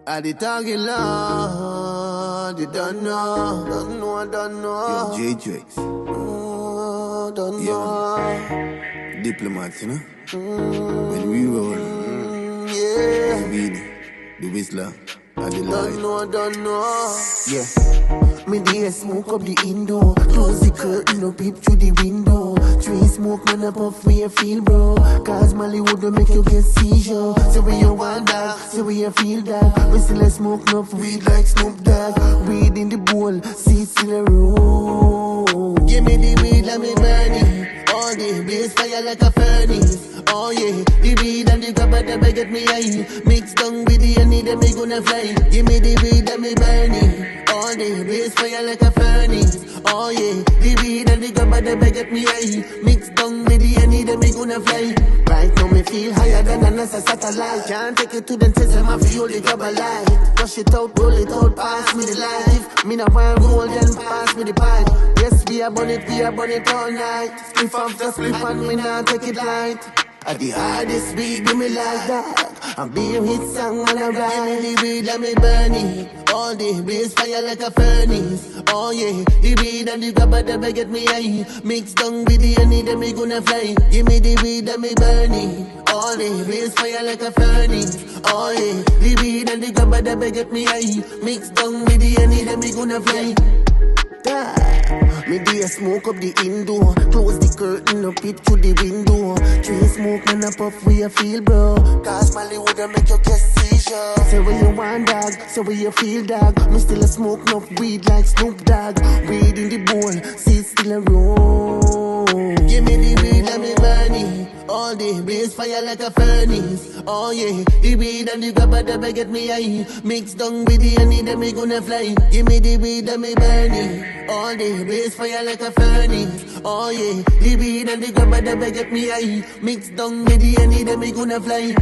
I the target Lord, you don't know. Yo, J-Drex. Don't know. Diplomats, you know? When we roll, Yeah. the whistler, and the light. Don't know. Yeah. Me dey smoke up the indoor. Close the curtain, no peep through the window. Train smoke, man, up off where you feel, bro. Cause Molly would make you get seizure. So where you want that, so where you feel that. We still a smoke enough weed like Snoop Dogg. Weed in the bowl, seeds in the room. Give me the weed, let me burn it. All day, blaze fire like a furnace. Oh yeah, the weed and the grabber, they get me high. Mix down with the honey, then me gonna fly. Give me the weed, let me burn it. All day, blaze fire like a furnace. Oh yeah, the weed and the grabber, they get me high. Mix down with the honey, then me gonna fly. Right now me feel higher than a NASA satellite. Can't take it to the test, I feel the grabber light. Rush it out, roll it out, pass me the life. Me not want gold, then pass me the pipe. Yes, we are burn it all night. If I'm just sleep and me not take it light. At the hardest beat, give me like that. I'm being hit song when I ride. Give me the weed, let me burn it. All day, blaze fire like a furnace. Oh yeah, the weed and the grabber, they get me high. Mix down with the honey, then me gonna fly. Give me the weed, let me burn it. All day, blaze fire like a furnace. Oh yeah, the weed and the grabber, they get me high. Mix down with the honey, then me gonna fly. Me dey smoke up the indoor. Close the curtain, no peep through the window. Train smoke, man, up off where you feel, bro. Cause Molly would make you get seizure. Say where you want, dog, say where you feel, dog. Me still a smoke enough weed like Snoop Dogg. Weed in the bowl, seeds still a roll. Give me the weed, let me burn it. All day, blaze fire like a furnace. Oh yeah, the weed and the grabber, they get me high. Mix down with the honey, then me gonna fly. Give me the weed, let me burn it. All day, blaze fire like a furnace. Oh yeah, the weed and the grabber, they get me high. Mix down with the honey, then me gonna fly.